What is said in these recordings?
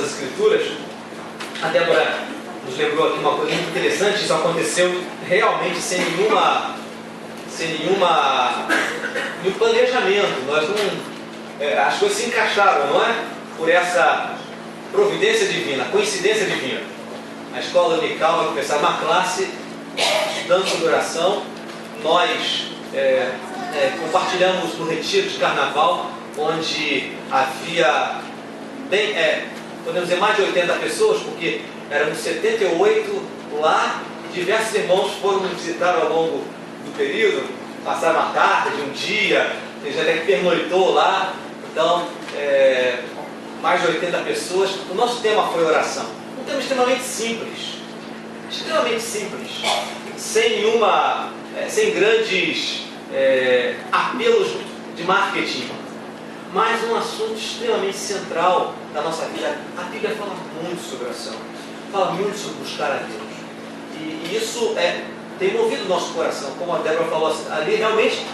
das Escrituras, a Débora nos lembrou aqui uma coisa muito interessante. Isso aconteceu realmente sem nenhum planejamento. Nós não, as coisas se encaixaram, não é? Por essa providência divina, coincidência divina. A escola dominical vai começar uma classe estudando sobre oração. Nós compartilhamos no retiro de carnaval, onde havia podemos dizer mais de 80 pessoas, porque éramos 78 lá, e diversos irmãos foram nos visitar ao longo do período, passaram a tarde, um dia, tem gente até que pernoitou lá. Então, mais de 80 pessoas. O nosso tema foi oração. Um tema extremamente simples, sem grandes apelos de marketing, mas um assunto extremamente central da nossa vida. A Bíblia fala muito sobre oração, fala muito sobre buscar a Deus, e isso tem movido o nosso coração. Como a Débora falou ali, realmente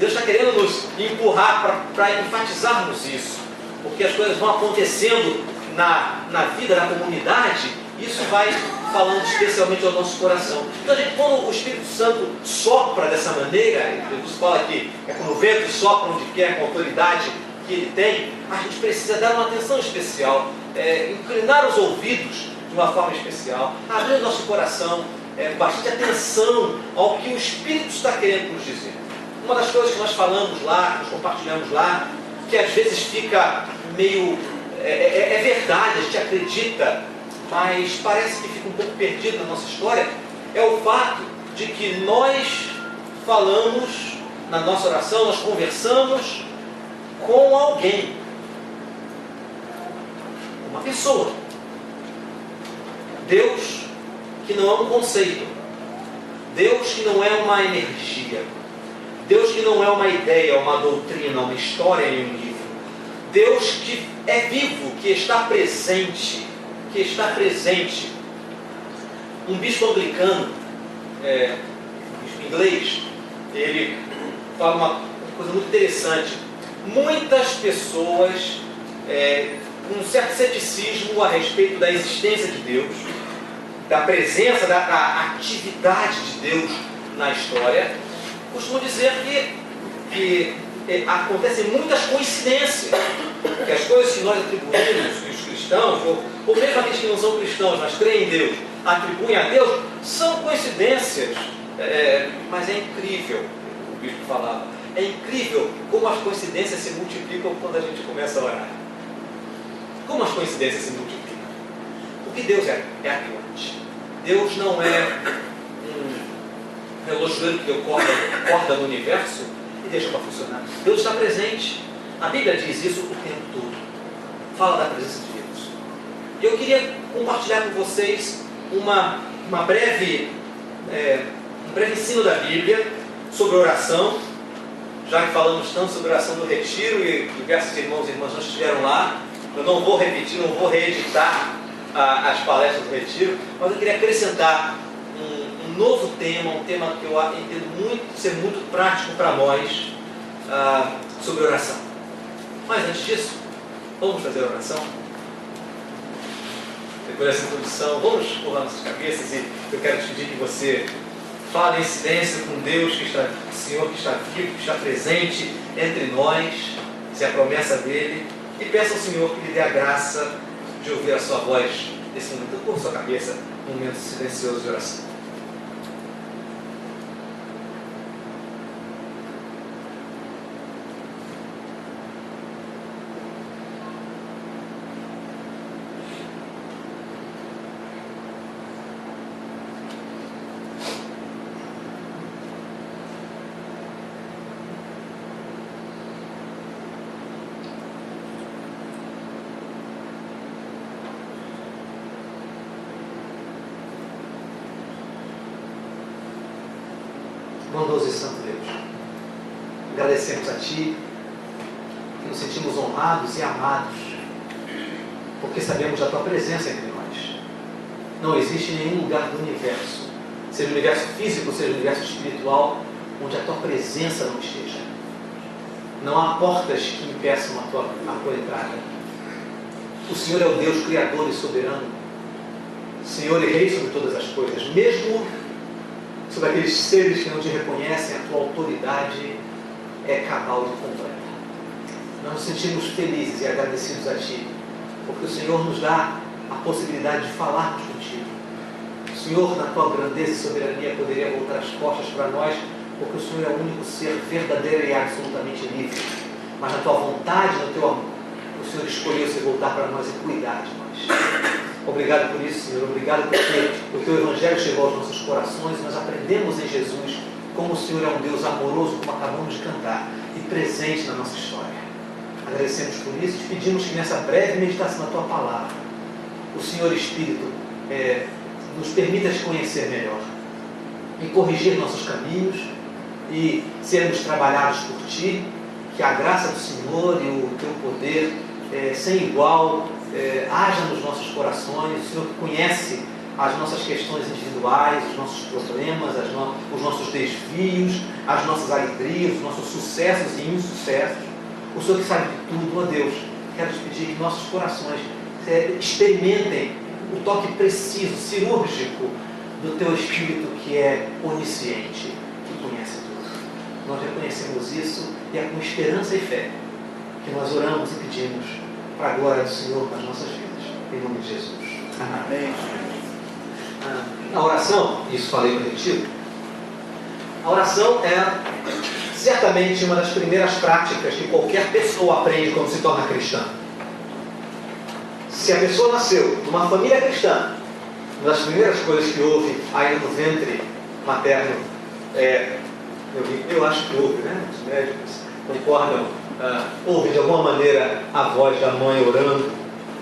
Deus está querendo nos empurrar para enfatizarmos isso, porque as coisas vão acontecendo na vida da comunidade. Isso vai falando especialmente ao nosso coração. Então, quando o Espírito Santo sopra dessa maneira, Jesus fala que é como o vento sopra onde quer, com a autoridade que ele tem, a gente precisa dar uma atenção especial, inclinar os ouvidos de uma forma especial, abrir o nosso coração, bastante atenção ao que o Espírito está querendo nos dizer. Uma das coisas que nós falamos lá, que nós compartilhamos lá, que às vezes fica meio... é verdade, a gente acredita, mas parece que fica um pouco perdido na nossa história, é o fato de que nós falamos na nossa oração, nós conversamos com alguém, uma pessoa. Deus que não é um conceito, Deus que não é uma energia, Deus que não é uma ideia, uma doutrina, uma história em um livro, Deus que é vivo, que está presente. Um bispo anglicano, um bispo inglês, ele fala uma coisa muito interessante. Muitas pessoas, com um certo ceticismo a respeito da existência de Deus, da presença, da atividade de Deus na história, costumam dizer que acontecem muitas coincidências, que as coisas que nós atribuímos, que os cristãos, ou mesmo aqueles que não são cristãos, mas creem em Deus, atribuem a Deus, são coincidências. Mas é incrível, o bispo falava, é incrível como as coincidências se multiplicam quando a gente começa a orar. Como as coincidências se multiplicam? Porque Deus é atuante. Deus não é um relojoeiro que deu corda no universo e deixa para funcionar. Deus está presente. A Bíblia diz isso o tempo todo. Fala da presença de Deus. E eu queria compartilhar com vocês um breve ensino da Bíblia sobre oração, já que falamos tanto sobre oração do retiro e diversos irmãos e irmãs já estiveram lá. Eu não vou repetir, não vou reeditar as palestras do retiro, mas eu queria acrescentar um novo tema, um tema que eu entendo ser muito prático para nós, sobre oração. Mas antes disso, vamos fazer a oração? Depois dessa introdução, vamos curvar nossas cabeças, e eu quero te pedir que você fale em silêncio com Deus, o Senhor que está vivo, que está presente entre nós, se é a promessa dele, e peça ao Senhor que lhe dê a graça de ouvir a sua voz nesse momento. Curva sua cabeça num momento silencioso de oração. Bondoso e santo Deus, agradecemos a Ti, que nos sentimos honrados e amados, porque sabemos da Tua presença entre nós. Não existe nenhum lugar do universo, seja o universo físico, seja o universo espiritual, onde a Tua presença não esteja. Não há portas que impeçam a tua entrada. O Senhor é o Deus criador e soberano, Senhor e Rei sobre todas as coisas. Mesmo sobre aqueles seres que não te reconhecem, a tua autoridade é cabal e completa. Nós nos sentimos felizes e agradecidos a Ti, porque o Senhor nos dá a possibilidade de falarmos contigo. O Senhor, na tua grandeza e soberania, poderia voltar as costas para nós, porque o Senhor é o único ser verdadeiro e absolutamente livre. Mas na tua vontade, no teu amor, o Senhor escolheu se voltar para nós e cuidar de nós. Obrigado por isso, Senhor. Obrigado porque o teu Evangelho chegou aos nossos corações e nós aprendemos em Jesus como o Senhor é um Deus amoroso, como acabamos de cantar, e presente na nossa história. Agradecemos por isso e te pedimos que nessa breve meditação da tua palavra, o Senhor Espírito nos permita te conhecer melhor e corrigir nossos caminhos e sermos trabalhados por Ti, que a graça do Senhor e o Teu poder sem igual haja nos nossos corações. O Senhor conhece as nossas questões individuais, os nossos problemas, os nossos desvios, as nossas alegrias, os nossos sucessos e insucessos. O Senhor que sabe de tudo. Ó Deus, quero te pedir que nossos corações experimentem o toque preciso, cirúrgico do Teu Espírito que é onisciente, que conhece tudo. Nós reconhecemos isso e é com esperança e fé que nós oramos e pedimos para a glória do Senhor nas nossas vidas. Em nome de Jesus. Amém. A oração, isso falei no retiro, a oração é certamente uma das primeiras práticas que qualquer pessoa aprende quando se torna cristã. Se a pessoa nasceu numa família cristã, uma das primeiras coisas que houve ainda no ventre materno, eu acho que houve, né? Os médicos concordam, houve de alguma maneira a voz da mãe orando,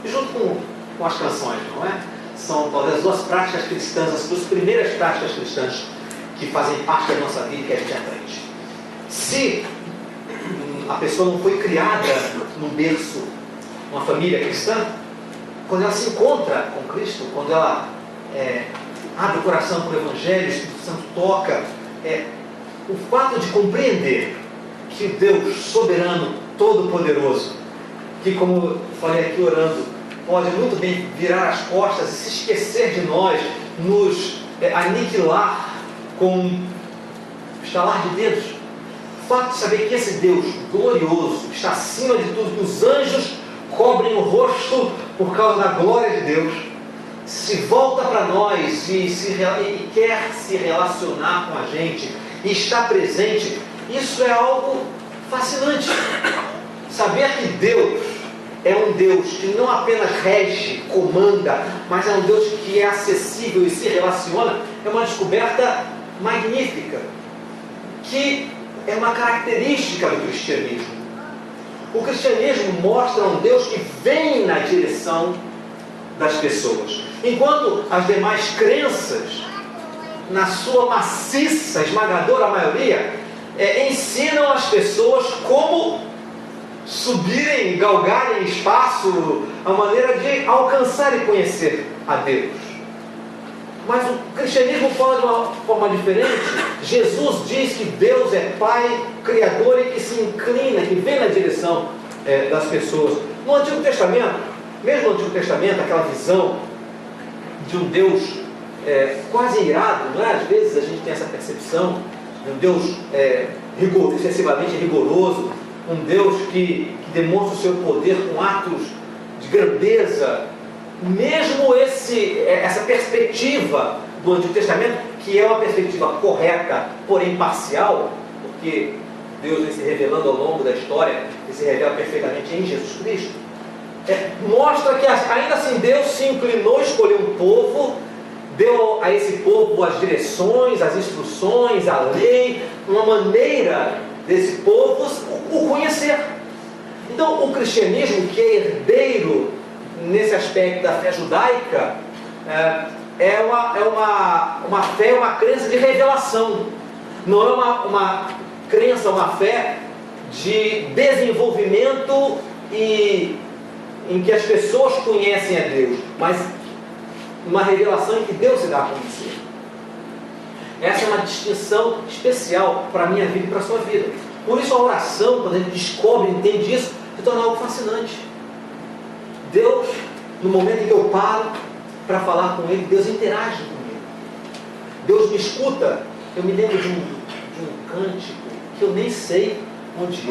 junto com as canções, não é? São talvez as duas práticas cristãs, as duas primeiras práticas cristãs que fazem parte da nossa vida e que a gente aprende. Se a pessoa não foi criada num berço, numa família cristã, quando ela se encontra com Cristo, quando ela abre o coração para o Evangelho, o Espírito Santo toca, o fato de compreender que Deus soberano, todo-poderoso, que, como falei aqui orando, pode muito bem virar as costas e se esquecer de nós, nos aniquilar com um estalar de dedos. O fato de saber que esse Deus glorioso está acima de tudo, que os anjos cobrem o rosto por causa da glória de Deus, se volta para nós e quer se relacionar com a gente e está presente, isso é algo fascinante. Saber que Deus é um Deus que não apenas rege, comanda, mas é um Deus que é acessível e se relaciona, é uma descoberta magnífica, que é uma característica do cristianismo. O cristianismo mostra um Deus que vem na direção das pessoas, enquanto as demais crenças, na sua maciça, esmagadora maioria, ensinam as pessoas como subirem, galgarem espaço, a maneira de alcançar e conhecer a Deus. Mas o cristianismo fala de uma forma diferente. Jesus diz que Deus é Pai, Criador e que se inclina, que vem na direção das pessoas. No Antigo Testamento, mesmo no Antigo Testamento, aquela visão de um Deus quase irado, não é? Às vezes a gente tem essa percepção de um Deus excessivamente rigoroso, um Deus que demonstra o seu poder com atos de grandeza. Mesmo essa perspectiva do Antigo Testamento, que é uma perspectiva correta, porém parcial, porque Deus vem se revelando ao longo da história e se revela perfeitamente em Jesus Cristo, mostra que ainda assim Deus se inclinou, escolheu um povo, deu a esse povo as direções, as instruções, a lei, uma maneira desse povo o conhecer. Então o cristianismo, que é herdeiro nesse aspecto da fé judaica, é uma fé, uma crença de revelação, não é uma crença, uma fé de desenvolvimento em que as pessoas conhecem a Deus, mas uma revelação em que Deus se dá a conhecer. Essa é uma distinção especial para a minha vida e para a sua vida. Por isso a oração, quando a gente descobre, entende isso, se torna algo fascinante. Deus, no momento em que eu paro para falar com Ele, Deus interage comigo. Deus me escuta. Eu me lembro de um cântico que eu nem sei onde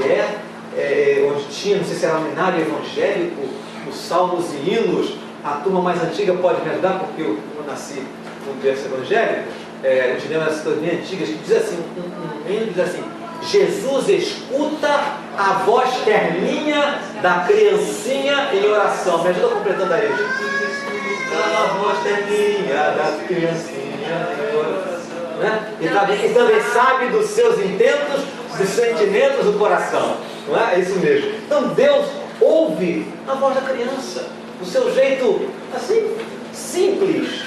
onde tinha, não sei se era um seminário evangélico, os salmos e hinos. A turma mais antiga pode me ajudar, porque eu nasci num berço evangélico. Eu te lembro das coisas bem antigas, que diz assim, um hino diz assim: Jesus escuta a voz terninha da criancinha em oração. Me ajuda completando aí. A voz terninha da criancinha em oração. Né? E também sabe dos seus intentos, dos sentimentos do coração. Não é? É isso mesmo. Então Deus ouve a voz da criança, do seu jeito assim, simples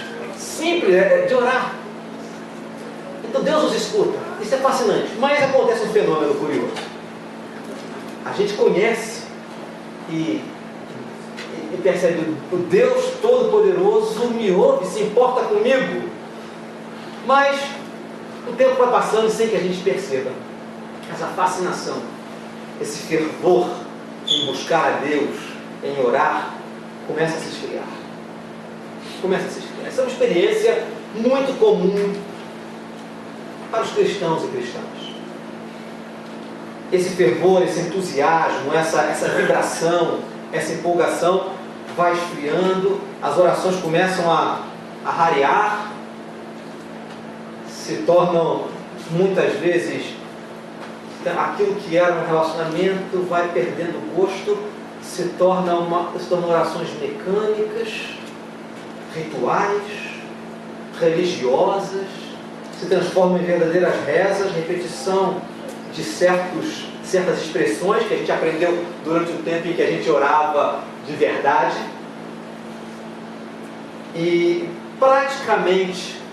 de orar. Então Deus nos escuta. Isso é fascinante. Mas acontece um fenômeno curioso. A gente conhece e percebe: o Deus Todo-Poderoso me ouve, se importa comigo. Mas o tempo vai passando sem que a gente perceba. Essa fascinação, esse fervor em buscar a Deus, em orar, começa a se esfriar. Essa é uma experiência muito comum para os cristãos e cristãs. Esse fervor, esse entusiasmo, essa vibração, essa empolgação vai esfriando, as orações começam a rarear, se tornam muitas vezes, aquilo que era um relacionamento vai perdendo gosto, se tornam orações mecânicas, rituais, religiosas, se transformam em verdadeiras rezas, repetição de certas expressões que a gente aprendeu durante o tempo em que a gente orava de verdade. E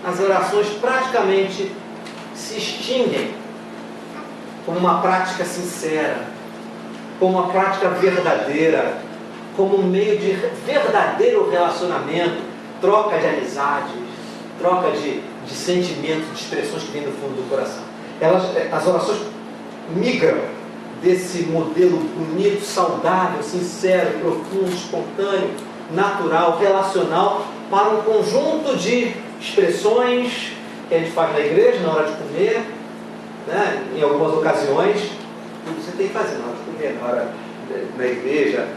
as orações praticamente se extinguem como uma prática sincera, como uma prática verdadeira, como um meio de verdadeiro relacionamento, troca de amizades, troca de sentimentos, de expressões que vêm do fundo do coração. As orações migram desse modelo bonito, saudável, sincero, profundo, espontâneo, natural, relacional, para um conjunto de expressões que a gente faz na igreja, na hora de comer, né? Em algumas ocasiões, tudo você tem que fazer na hora de comer, na hora na igreja,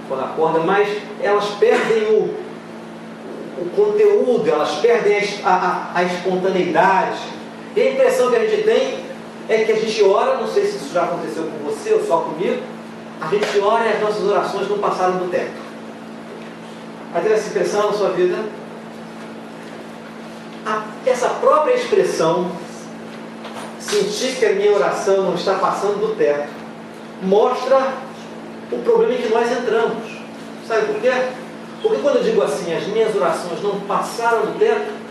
quando acorda, mas elas perdem o conteúdo, elas perdem a espontaneidade. E a impressão que a gente tem é que a gente ora, não sei se isso já aconteceu com você ou só comigo, a gente ora e as nossas orações não passaram do teto. Já teve essa impressão na sua vida? Essa própria expressão, sentir que a minha oração não está passando do teto, mostra o problema em que nós entramos. Sabe por quê? Porque quando eu digo assim, as minhas orações não passaram do teto,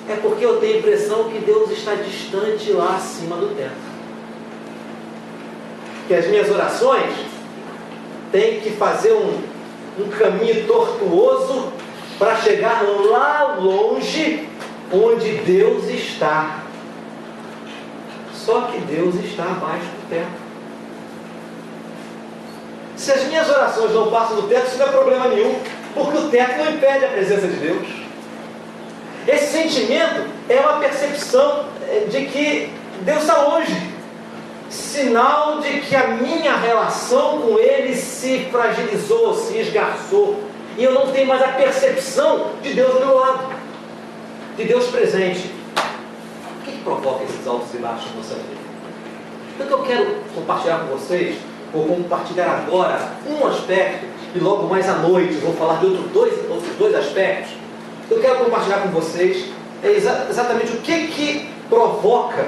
é porque eu tenho a impressão que Deus está distante lá acima do teto. Que as minhas orações têm que fazer um caminho tortuoso para chegar lá longe onde Deus está. Só que Deus está abaixo do teto. Se as minhas orações não passam do teto, isso não é problema nenhum, porque o teto não impede a presença de Deus. Esse sentimento é uma percepção de que Deus está longe, sinal de que a minha relação com Ele se fragilizou, se esgarçou, e eu não tenho mais a percepção de Deus do meu lado, de Deus presente. O que provoca esses altos e baixos na nossa vida? Então, eu quero compartilhar com vocês, vou compartilhar agora um aspecto, e logo mais à noite vou falar de outros dois aspectos. Eu quero compartilhar com vocês exatamente o que provoca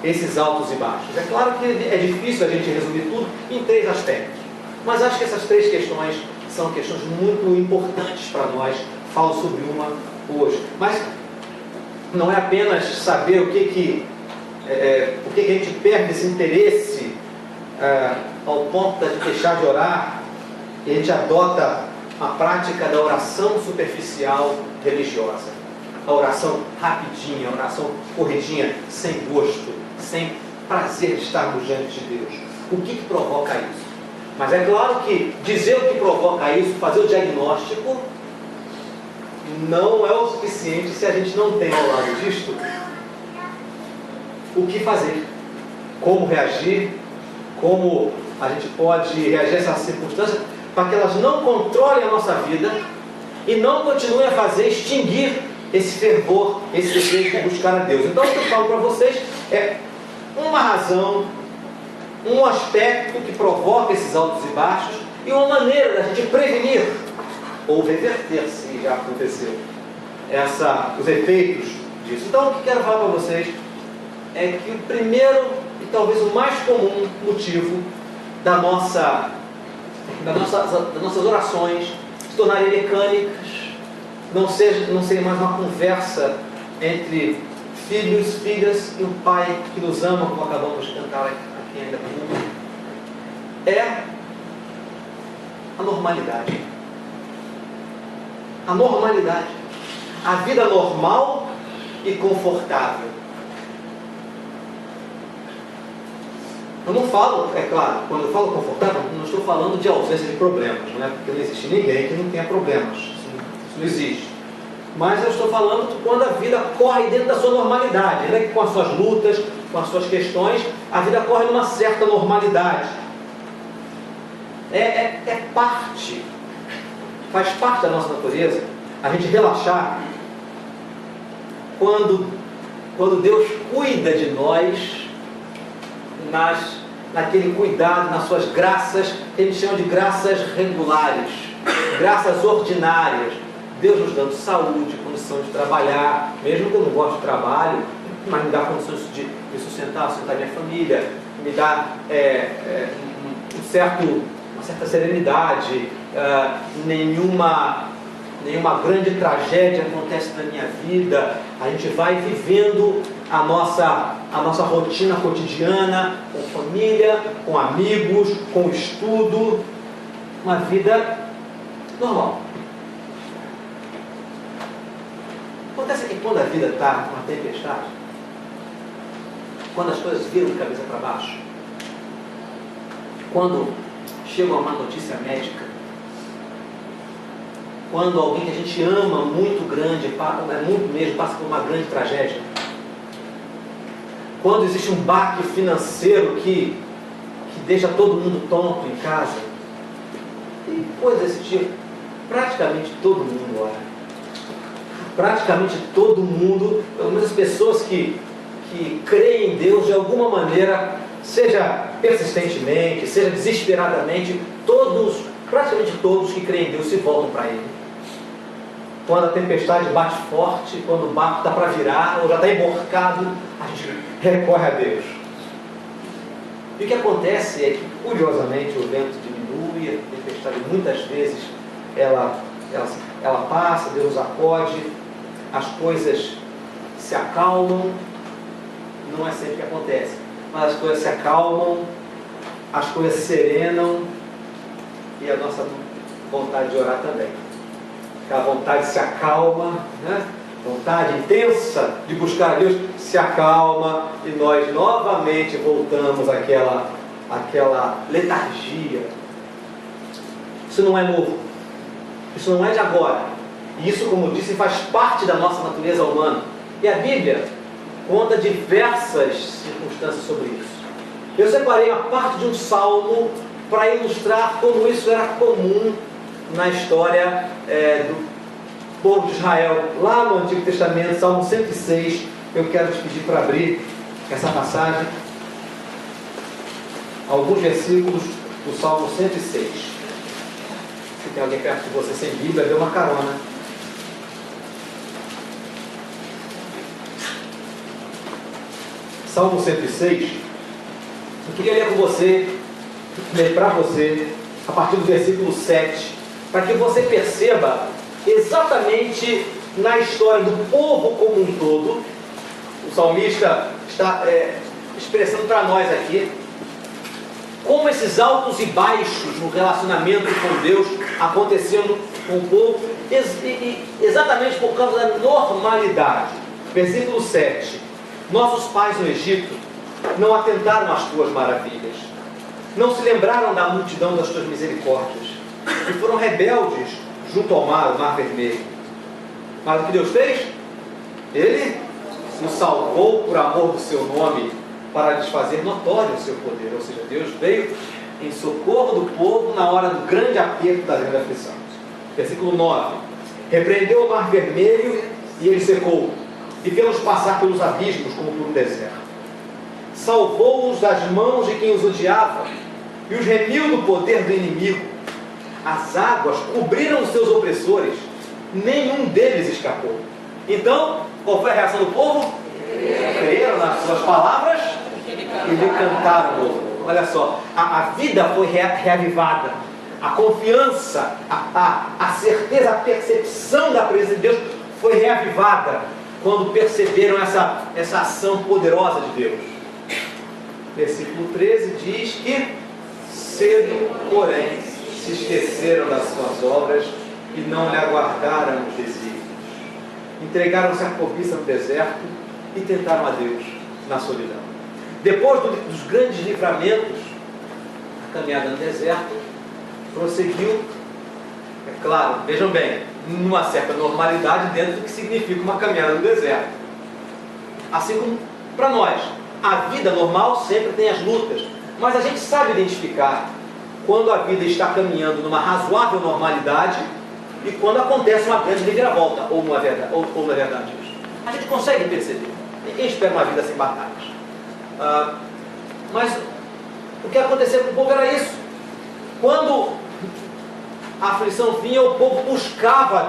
esses altos e baixos. É claro que é difícil a gente resumir tudo em 3 aspectos, mas acho que essas 3 questões são questões muito importantes para nós. Falo sobre uma hoje, mas não é apenas saber por que a gente perde esse interesse ao ponto de deixar de orar, e a gente adota a prática da oração superficial religiosa, a oração rapidinha, a oração corridinha, sem gosto, sem prazer de estarmos diante de Deus. O que provoca isso? Mas é claro que dizer o que provoca isso, fazer o diagnóstico, não é o suficiente se a gente não tem ao lado disto o que fazer, como reagir, como a gente pode reagir a essas circunstâncias para que elas não controlem a nossa vida e não continuem a fazer extinguir esse fervor, esse desejo de buscar a Deus. Então, o que eu falo para vocês é uma razão, um aspecto que provoca esses altos e baixos e uma maneira da gente prevenir ou reverter, se já aconteceu, os efeitos disso. Então, o que quero falar para vocês é que o primeiro e talvez o mais comum motivo das nossas orações se tornarem mecânicas, não seja mais uma conversa entre filhos, filhas e um pai que nos ama, como acabamos de cantar aqui ainda pouco, é a normalidade. A normalidade. A vida normal e confortável. Eu não falo, é claro, quando eu falo confortável, não estou falando de ausência de problemas, não é? Porque não existe ninguém que não tenha problemas. Isso não existe. Mas eu estou falando de quando a vida corre dentro da sua normalidade, né? Com as suas lutas, com as suas questões, a vida corre numa certa normalidade. É parte, faz parte da nossa natureza a gente relaxar quando Deus cuida de nós naquele cuidado, nas suas graças, que a gente chama de graças regulares, graças ordinárias. Deus nos dando saúde, condição de trabalhar, mesmo que eu não goste de trabalho, mas me dá condições de me sustentar minha família, me dá uma certa serenidade, nenhuma grande tragédia acontece na minha vida, a gente vai vivendo a nossa rotina cotidiana, com família, com amigos, com estudo, uma vida normal. Acontece que quando a vida está uma tempestade, quando as coisas viram de cabeça para baixo, quando chega uma má notícia médica, quando alguém que a gente ama muito grande, muito mesmo, passa por uma grande tragédia, quando existe um baque financeiro que deixa todo mundo tonto em casa, e coisas desse tipo, praticamente todo mundo ora. Praticamente todo mundo, pelo menos as pessoas que creem em Deus de alguma maneira, seja persistentemente, seja desesperadamente, praticamente todos que creem em Deus se voltam para Ele. Quando a tempestade bate forte, quando o barco está para virar, ou já está emborcado, a gente recorre a Deus. E o que acontece é que, curiosamente, o vento diminui, a tempestade muitas vezes ela passa, Deus nos acode, as coisas se acalmam, não é sempre que acontece, mas as coisas se acalmam, as coisas se serenam e a nossa vontade de orar também. A vontade se acalma, né? Vontade intensa de buscar a Deus se acalma e nós novamente voltamos àquela letargia. Isso não é novo, isso não é de agora. E isso, como eu disse, faz parte da nossa natureza humana. E a Bíblia conta diversas circunstâncias sobre isso. Eu separei uma parte de um salmo para ilustrar como isso era comum na história do povo de Israel, lá no Antigo Testamento, Salmo 106. Eu quero te pedir para abrir essa passagem, alguns versículos do Salmo 106. Se tem alguém perto de você sem Bíblia, dê uma carona. Salmo 106. Eu queria ler com você, ler para você, a partir do versículo 7, para que você perceba exatamente na história do povo como um todo. O salmista está expressando para nós aqui como esses altos e baixos no relacionamento com Deus aconteciam com o povo, exatamente por causa da normalidade. Versículo 7. Nossos pais no Egito não atentaram às tuas maravilhas, Não se lembraram da multidão das tuas misericórdias e foram rebeldes junto ao mar vermelho. Mas o que Deus fez? Ele nos salvou por amor do seu nome, para lhes fazer notório o seu poder. Ou seja, Deus veio em socorro do povo na hora do grande aperto, da grande aflição. Versículo 9. Repreendeu o mar vermelho e ele secou, e fez-los passar pelos abismos como por um deserto. Salvou-os das mãos de quem os odiava e os remiu do poder do inimigo. As águas cobriram os seus opressores, nenhum deles escapou. Então, qual foi a reação do povo? Creram nas suas palavras e lhe cantaram louvor. Olha só, a vida foi reavivada, a confiança, a certeza, a percepção da presença de Deus foi reavivada quando perceberam essa ação poderosa de Deus. Versículo 13 diz que cedo, porém, se esqueceram das suas obras e não lhe aguardaram os desígnios. Entregaram-se à cobiça no deserto e tentaram a Deus na solidão. Depois dos grandes livramentos, a caminhada no deserto prosseguiu, é claro, vejam bem, numa certa normalidade dentro do que significa uma caminhada no deserto. Assim como para nós, a vida normal sempre tem as lutas, mas a gente sabe identificar quando a vida está caminhando numa razoável normalidade e quando acontece uma grande reviravolta, ou não é verdade isso. A gente consegue perceber. Ninguém espera uma vida sem batalhas. Mas o que aconteceu com o povo era isso. Quando a aflição vinha, o povo buscava a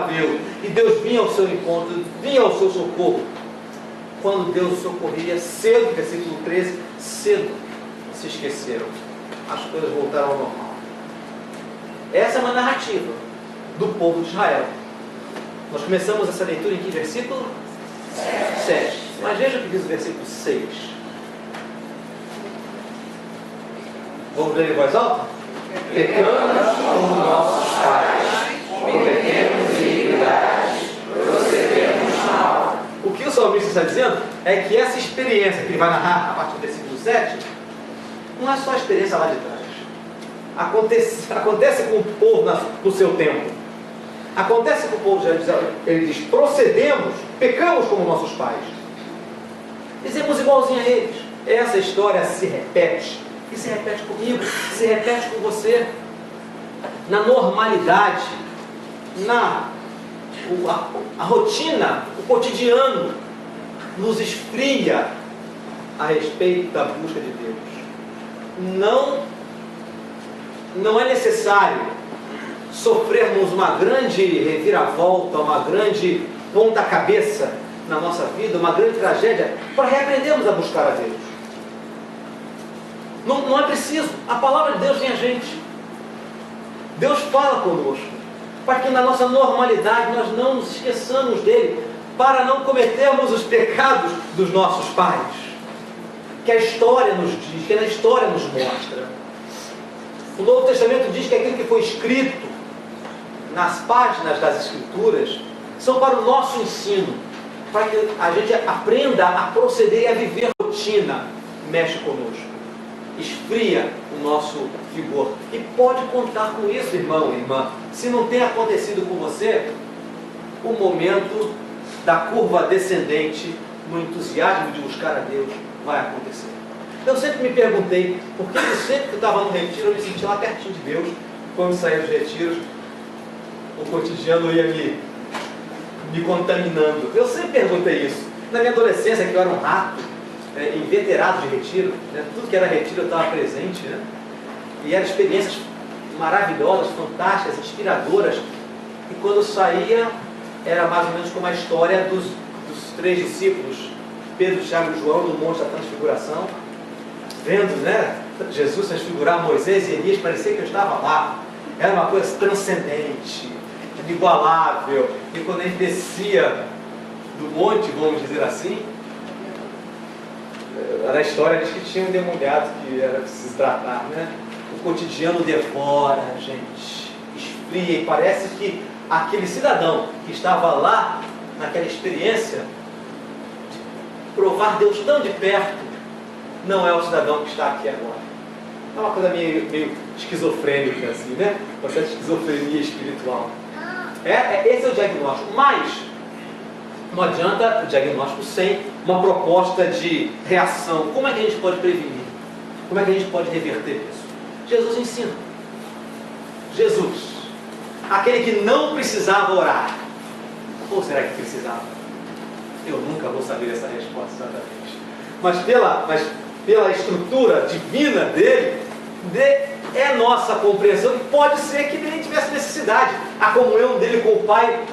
Deus, e Deus vinha ao seu encontro, vinha ao seu socorro. Quando Deus socorria, cedo, versículo 13, cedo se esqueceram. As coisas voltaram ao normal. Essa é uma narrativa do povo de Israel. Nós começamos essa leitura em que versículo? 7. Mas veja o que diz o versículo 6. Vamos ler em voz alta? Pecamos como nossos pais, cometemos iniquidade, procedemos mal. O que o salmista está dizendo é que essa experiência que ele vai narrar a partir do versículo 7 não é só a experiência lá de trás. Acontece com o povo no seu tempo. Acontece com o povo de Israel. Ele diz: procedemos, pecamos como nossos pais. Dizemos igualzinho a eles. Essa história se repete. E se repete comigo, se repete com você. Na normalidade, a rotina, o cotidiano nos esfria a respeito da busca de Deus. Não é necessário sofrermos uma grande reviravolta, uma grande ponta-cabeça na nossa vida, uma grande tragédia, para reaprendermos a buscar a Deus. Não é preciso. A palavra de Deus vem a gente. Deus fala conosco, para que na nossa normalidade nós não nos esqueçamos dele, para não cometermos os pecados dos nossos pais, que a história nos diz, que a história nos mostra. O Novo Testamento diz que aquilo que foi escrito nas páginas das Escrituras são para o nosso ensino, para que a gente aprenda a proceder e a viver a rotina. Mexe conosco, esfria o nosso vigor. E pode contar com isso, irmão e irmã. Se não tem acontecido com você, o momento da curva descendente no entusiasmo de buscar a Deus vai acontecer. Eu sempre me perguntei, por que sempre que eu estava no retiro, eu me sentia lá pertinho de Deus. Quando saía dos retiros, o cotidiano ia me contaminando. Eu sempre perguntei isso. Na minha adolescência, que eu era um rato, inveterado de retiro, né? Tudo que era retiro eu estava presente, né? E eram experiências maravilhosas, fantásticas, inspiradoras. E quando eu saía, era mais ou menos como a história dos 3 discípulos, Pedro, Tiago e João, no Monte da Transfiguração, vendo, né, Jesus transfigurar Moisés e Elias. Parecia que eu estava lá. Era uma coisa transcendente, inigualável. E quando ele descia do monte, vamos dizer assim, na história diz que tinha um endemoniado que era preciso tratar, né? O cotidiano devora a gente, esfria, e parece que aquele cidadão que estava lá naquela experiência de provar Deus tão de perto não é o cidadão que está aqui agora. É uma coisa meio esquizofrênica, assim, né? Uma certa esquizofrenia espiritual. Esse é o diagnóstico. Mas não adianta o diagnóstico sem uma proposta de reação. Como é que a gente pode prevenir? Como é que a gente pode reverter isso? Jesus ensina. Jesus, aquele que não precisava orar. Ou será que precisava? Eu nunca vou saber essa resposta exatamente. Mas pela estrutura divina dele, é nossa compreensão que pode ser que ele tivesse necessidade. A comunhão dele com o Pai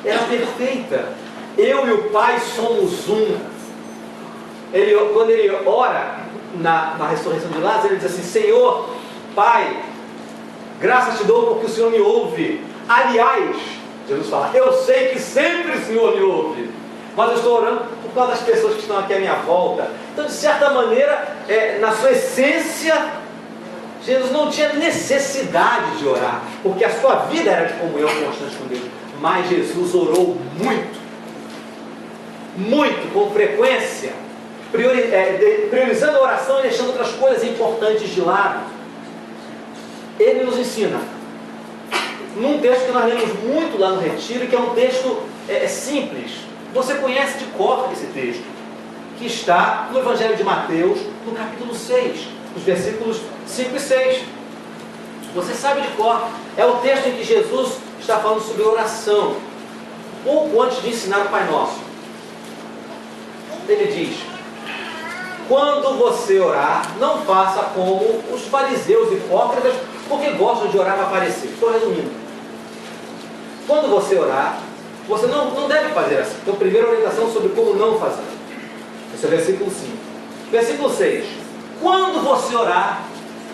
era perfeita. Eu e o Pai somos um. Quando ele ora na ressurreição de Lázaro, ele diz assim: Senhor, Pai, graças te dou porque o Senhor me ouve. Aliás, Jesus fala, eu sei que sempre o Senhor me ouve, mas eu estou orando por causa das pessoas que estão aqui à minha volta. Então, de certa maneira, na sua essência, Jesus não tinha necessidade de orar, porque a sua vida era de comunhão constante com Deus. Mas Jesus orou muito, com frequência, priorizando a oração e deixando outras coisas importantes de lado. Ele nos ensina, num texto que nós lemos muito lá no Retiro, que é um texto simples. Você conhece de cor esse texto, que está no Evangelho de Mateus, no capítulo 6, os versículos 5 e 6. Você sabe de cor. É o texto em que Jesus está falando sobre oração, pouco antes de ensinar o Pai Nosso. Ele diz: quando você orar, não faça como os fariseus hipócritas, porque gostam de orar para aparecer. Estou resumindo. Quando você orar, você não deve fazer assim. Então, primeira orientação sobre como não fazer. Esse é o versículo 5. Versículo 6. Quando você orar,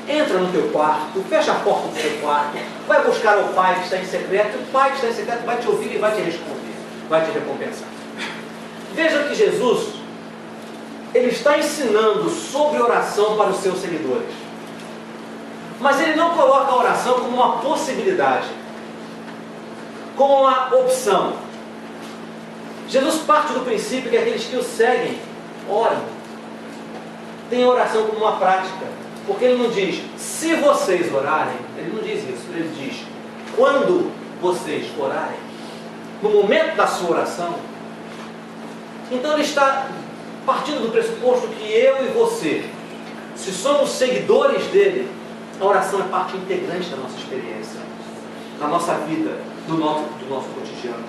entra no teu quarto, fecha a porta do teu quarto, vai buscar o Pai que está em secreto, o Pai que está em secreto vai te ouvir e vai te responder, vai te recompensar. Veja que Jesus, ele está ensinando sobre oração para os seus seguidores. Mas ele não coloca a oração como uma possibilidade, como uma opção. Jesus parte do princípio que aqueles que o seguem oram. Tem a oração como uma prática. Porque ele não diz, se vocês orarem, ele não diz isso, ele diz, quando vocês orarem, no momento da sua oração. Então ele está partindo do pressuposto que eu e você, se somos seguidores dele, a oração é parte integrante da nossa experiência, da nossa vida, do nosso cotidiano.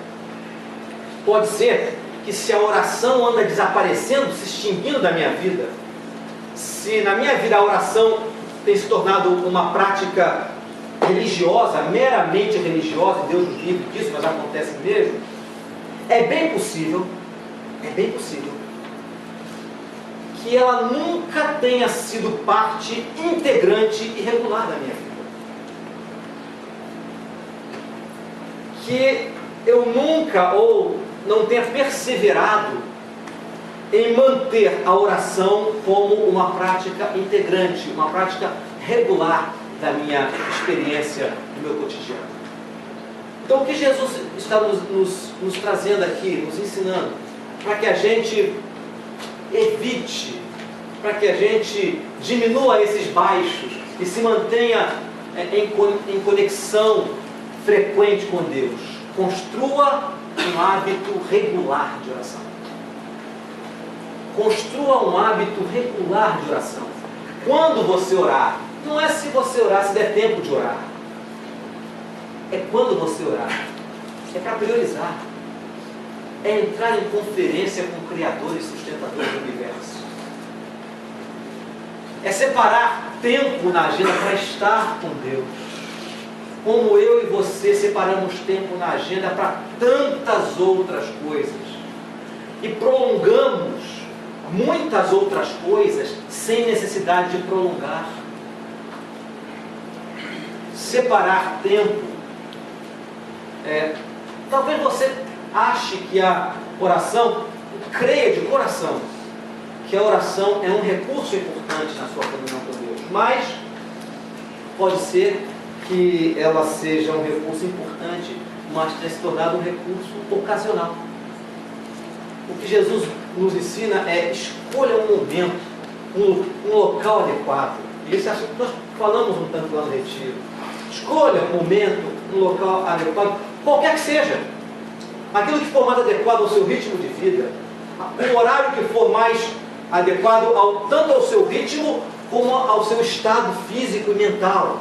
Pode ser que se a oração anda desaparecendo, se extinguindo da minha vida, se na minha vida a oração tem se tornado uma prática religiosa, meramente religiosa, e Deus nos livre disso, mas acontece mesmo, é bem possível que ela nunca tenha sido parte integrante e regular da minha vida. Que eu nunca ou não tenha perseverado em manter a oração como uma prática integrante, uma prática regular da minha experiência, do meu cotidiano. Então, o que Jesus está nos trazendo aqui, nos ensinando, para que a gente evite, para que a gente diminua esses baixos e se mantenha em conexão frequente com Deus. Construa um hábito regular de oração. Construa um hábito regular de oração. Quando você orar, não é se você orar, se der tempo de orar. É quando você orar. É para priorizar. É entrar em conferência com o Criador e sustentador do universo. É separar tempo na agenda para estar com Deus. Como eu e você separamos tempo na agenda para tantas outras coisas. E prolongamos muitas outras coisas sem necessidade de prolongar. Separar tempo. Talvez você ache que a oração, creia de coração, que a oração é um recurso importante na sua comunhão com Deus, mas pode ser que ela seja um recurso importante, mas tenha se tornado um recurso ocasional. O que Jesus nos ensina é escolha um momento, um local adequado. E Esse assunto nós falamos um tanto lá no retiro. Escolha um momento, um local adequado, qualquer que seja. Aquilo que for mais adequado ao seu ritmo de vida, o horário que for mais adequado tanto ao seu ritmo como ao seu estado físico e mental.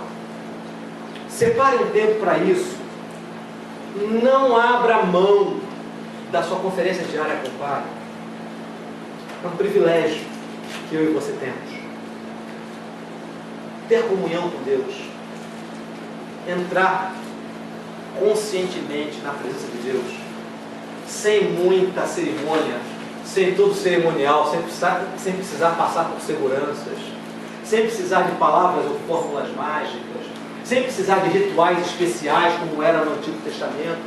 Separe um tempo para isso. Não abra mão da sua conferência diária com o Pai. É um privilégio que eu e você temos. Ter comunhão com Deus. Entrar conscientemente na presença de Deus. Sem muita cerimônia, sem todo cerimonial, sem precisar passar por seguranças, sem precisar de palavras ou fórmulas mágicas, sem precisar de rituais especiais como era no Antigo Testamento.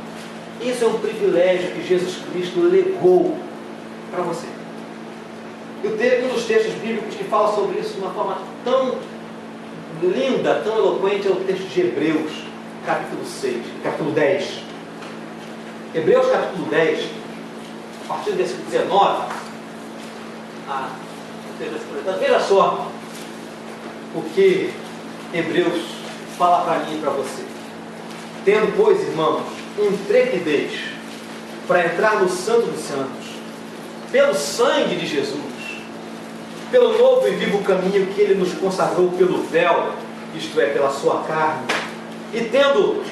Isso é um privilégio que Jesus Cristo legou para você. Um dos textos bíblicos que fala sobre isso de uma forma tão linda, tão eloquente, é o texto de Hebreus, capítulo 10. Hebreus capítulo 10, a partir do versículo 19. Veja só o que Hebreus fala para mim e para você. Tendo, pois, irmãos, intrepidez para entrar no Santo dos Santos, pelo sangue de Jesus, pelo novo e vivo caminho que Ele nos consagrou pelo véu, isto é, pela sua carne, e tendo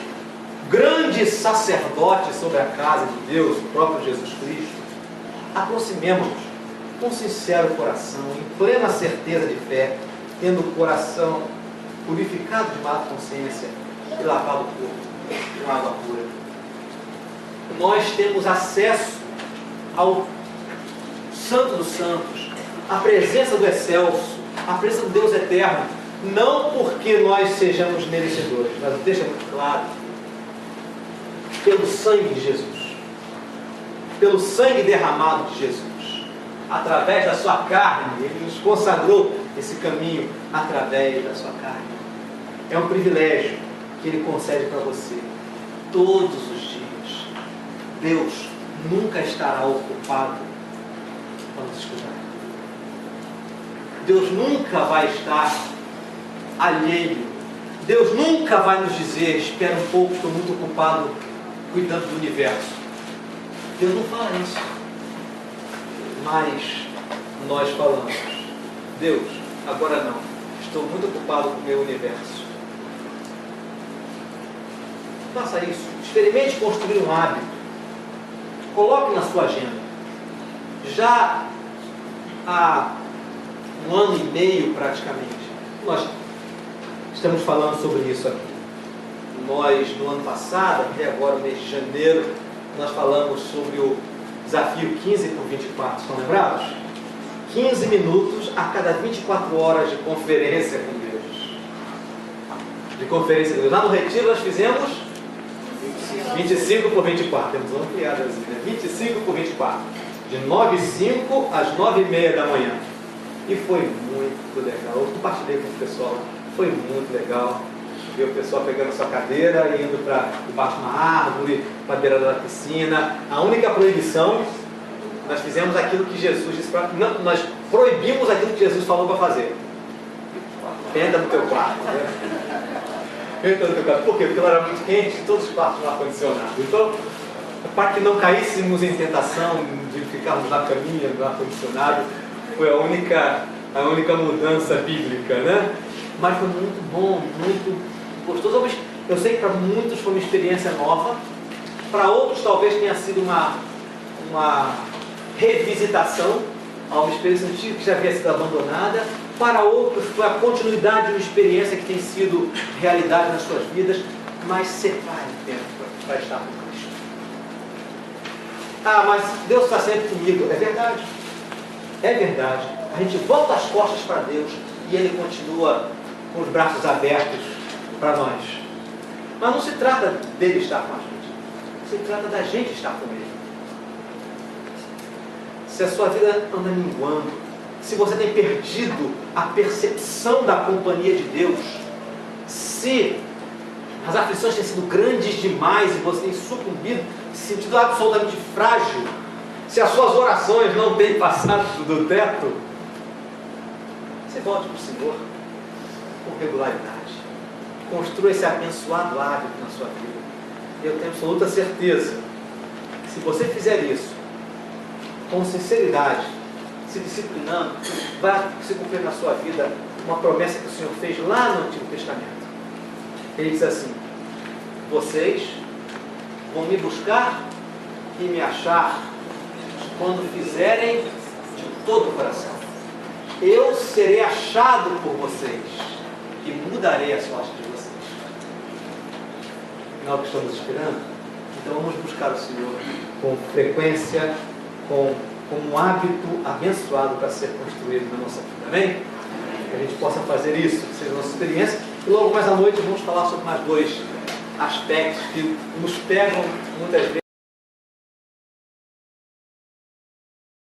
grande sacerdote sobre a casa de Deus, o próprio Jesus Cristo, aproximemo-nos com sincero coração, em plena certeza de fé, tendo o coração purificado de má consciência e lavado com água pura. Nós temos acesso ao Santo dos Santos, à presença do Excelso, à presença do Deus Eterno, não porque nós sejamos merecedores, mas o texto é muito claro, pelo sangue de Jesus, pelo sangue derramado de Jesus, através da sua carne. Ele nos consagrou esse caminho através da sua carne. É um privilégio que Ele concede para você todos os dias. Deus nunca estará ocupado para nos escutar. Deus nunca vai estar alheio. Deus nunca vai nos dizer: espera um pouco, estou muito ocupado cuidando do universo. Deus não fala isso. Mas nós falamos: Deus, agora não, estou muito ocupado com o meu universo. Faça isso. Experimente construir um hábito. Coloque na sua agenda. Já há um ano e meio praticamente, nós estamos falando sobre isso aqui. Nós, no ano passado, até agora, no mês de janeiro, nós falamos sobre o desafio 15 por 24, estão lembrados? 15 minutos a cada 24 horas de conferência com Deus. De conferência com Deus. Lá no retiro nós fizemos 25 por 24. Temos uma piada assim, né? 25 por 24. De 9h05 às 9h30 da manhã. E foi muito legal. Eu compartilhei com o pessoal. Foi muito legal ver o pessoal pegando sua cadeira, indo para debaixo de uma árvore, para a beira da piscina. A única proibição, nós fizemos aquilo que Jesus disse para... Não, nós proibimos aquilo que Jesus falou para fazer. Entra no teu quarto. Né? Entra no teu quarto. Por quê? Porque lá era muito quente, todos os quartos no ar-condicionado. Então, para que não caíssemos em tentação de ficarmos na caminha, no ar-condicionado, foi a única mudança bíblica, né? Mas foi muito bom, muito gostoso. Eu sei que para muitos foi uma experiência nova, para outros talvez tenha sido uma revisitação a uma experiência antiga que já havia sido abandonada, para outros foi a continuidade de uma experiência que tem sido realidade nas suas vidas, mas separe tempo para estar com Cristo. Ah, mas Deus está sempre comigo. É verdade. É verdade. A gente volta as costas para Deus e Ele continua com os braços abertos para nós. Mas não se trata dele estar com a gente. Se trata da gente estar com Ele. Se a sua vida anda minguando, se você tem perdido a percepção da companhia de Deus, se as aflições têm sido grandes demais e você tem sucumbido, se sentido absolutamente frágil, se as suas orações não têm passado do teto, você volte para o Senhor. com regularidade. Construa esse abençoado hábito na sua vida. Eu tenho absoluta certeza que se você fizer isso com sinceridade, se disciplinando, vai se cumprir na sua vida uma promessa que o Senhor fez lá no Antigo Testamento. Ele diz assim: vocês vão me buscar e me achar quando fizerem de todo o coração. Eu serei achado por vocês e mudarei a sorte de vocês. Não é o que estamos esperando? Então vamos buscar o Senhor com frequência, como um hábito abençoado para ser construído na nossa vida. Amém? Que a gente possa fazer isso, que seja a nossa experiência. E logo mais à noite vamos falar sobre mais dois aspectos que nos pegam muitas vezes.